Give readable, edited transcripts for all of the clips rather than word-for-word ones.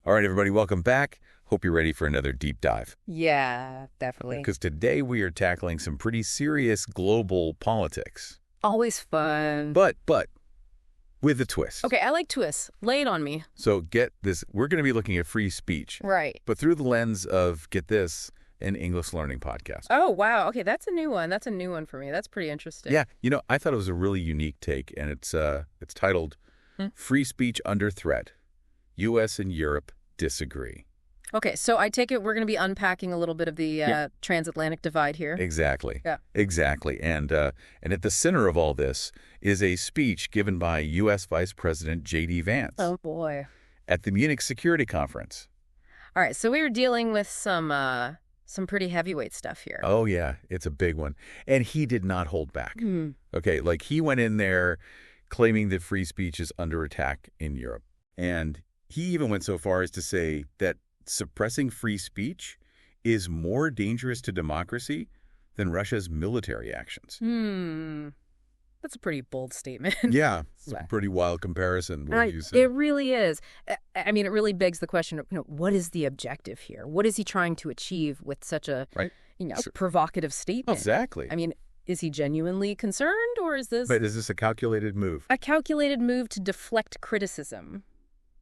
All right, everybody, welcome back. Hope you're ready for another deep dive. Yeah, definitely. Because today we are tackling some pretty serious global politics. Always fun. But with a twist. Okay, I like twists. Lay it on me. So get this. We're going to be looking at free speech. Right. But through the lens of, get this, an English learning podcast. Oh, wow. Okay, that's a new one. That's a new one for me. That's pretty interesting. Yeah. You know, I thought it was a really unique take, and it's titled Free Speech Under Threat. U.S. and Europe Disagree. Okay, so I take it we're going to be unpacking a little bit of the transatlantic divide here. Exactly. Yeah. Exactly. And at the center of all this is a speech given by U.S. Vice President JD Vance. Oh, boy. At the Munich Security Conference. All right, so we were dealing with some pretty heavyweight stuff here. Oh, yeah. It's a big one. And he did not hold back. Okay, like he went in there claiming that free speech is under attack in Europe. And he even went so far as to say that suppressing free speech is more dangerous to democracy than Russia's military actions. That's a pretty bold statement. Yeah, it's a pretty wild comparison. What do you say? It really is. I mean, it really begs the question of, what is the objective here? What is he trying to achieve with such a, provocative statement? Exactly. I mean, is he genuinely concerned, or is this... But is this a calculated move? A calculated move to deflect criticism,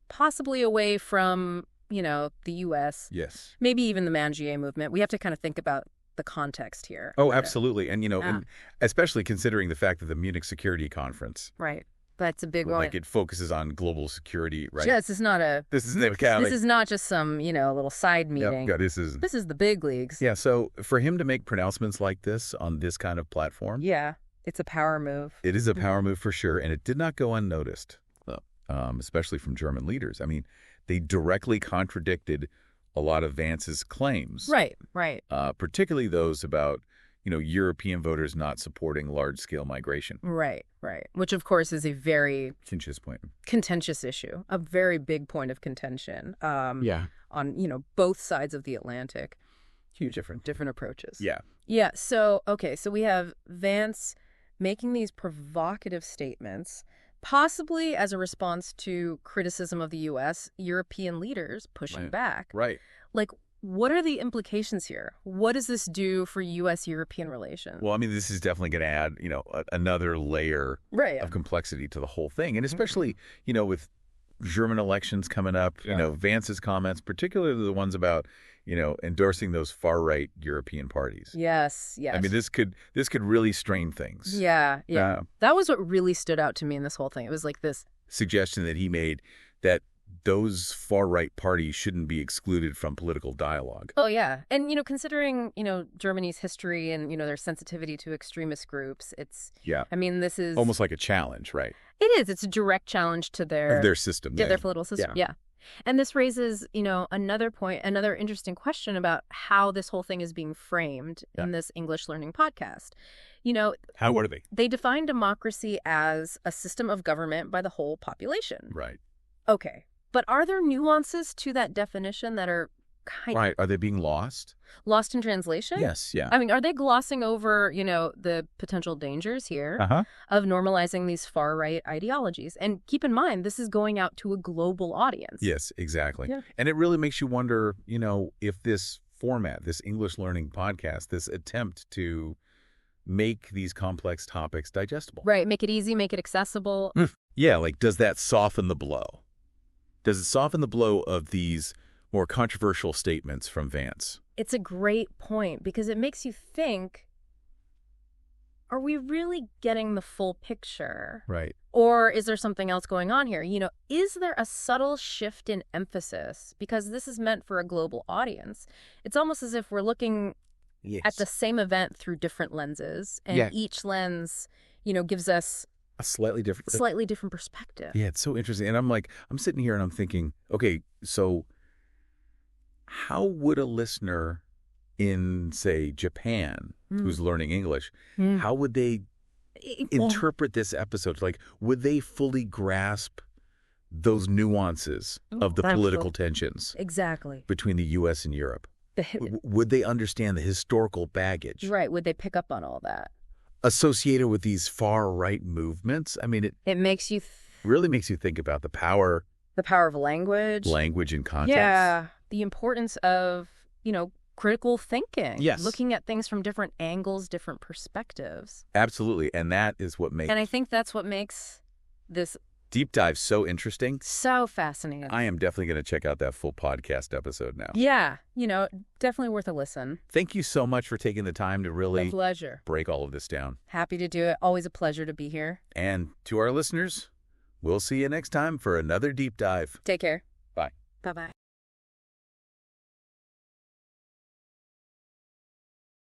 possibly away from, the U.S. Yes. Maybe even the Man-GA movement. We have to kind of think about the context here. Oh, absolutely. And, and especially considering the fact that the Munich Security Conference. Right. That's a big one. Like it focuses on global security, right? Yeah, this is not just some, little side meeting. Yeah, this is the big leagues. Yeah, so for him to make pronouncements like this on this kind of platform. Yeah, it's a power move. It is a power move for sure. And it did not go unnoticed, especially from German leaders. I mean, they directly contradicted a lot of Vance's claims. Right. Particularly those about, European voters not supporting large-scale migration. Right. Which, of course, is a very contentious issue, a very big point of contention. On, both sides of the Atlantic. Huge different approaches. Yeah. Yeah. So we have Vance making these provocative statements, possibly as a response to criticism of the U.S., European leaders pushing back. Right. Like, what are the implications here? What does this do for U.S.-European relations? Well, I mean, this is definitely going to add, another layer of complexity to the whole thing. And especially, with German elections coming up, Vance's comments, particularly the ones about, endorsing those far-right European parties. Yes. I mean, this could really strain things. Yeah. That was what really stood out to me in this whole thing. It was like this suggestion that he made that those far-right parties shouldn't be excluded from political dialogue. Oh, yeah. And, considering, Germany's history and, their sensitivity to extremist groups, it's... Yeah. I mean, this is... almost like a challenge, right? It is. It's a direct challenge to their system. Yeah, their political system. Yeah. And this raises, another point, another interesting question about how this whole thing is being framed in this English learning podcast. How are they? They define democracy as a system of government by the whole population. Right. Okay. But are there nuances to that definition that are Right. Are they being lost? Lost in translation? Yes, yeah. I mean, are they glossing over, the potential dangers here of normalizing these far-right ideologies? And keep in mind, this is going out to a global audience. Yes, exactly. Yeah. And it really makes you wonder, if this format, this English learning podcast, this attempt to make these complex topics digestible. Right. Make it easy, make it accessible. Yeah, like does that soften the blow? Does it soften the blow of these more controversial statements from Vance? It's a great point because it makes you think, are we really getting the full picture? Right. Or is there something else going on here? Is there a subtle shift in emphasis? Because this is meant for a global audience. It's almost as if we're looking at the same event through different lenses, and each lens, gives us a slightly different perspective. Yeah, it's so interesting. And I'm sitting here and I'm thinking, okay, so how would a listener in, say, Japan, who's learning English, how would they interpret this episode? Like, would they fully grasp those nuances of the political tensions between the U.S. and Europe? Would they understand the historical baggage? Right. Would they pick up on all that? Associated with these far-right movements? I mean, it makes you... really makes you think about the power The power of language. Language and context. Yeah. The importance of, critical thinking. Yes. Looking at things from different angles, different perspectives. Absolutely. And that is what makes... And I think that's what makes this... deep dive so interesting. So fascinating. I am definitely going to check out that full podcast episode now. Yeah. Definitely worth a listen. Thank you so much for taking the time to really... A pleasure. ...break all of this down. Happy to do it. Always a pleasure to be here. And to our listeners, we'll see you next time for another deep dive. Take care. Bye. Bye-bye.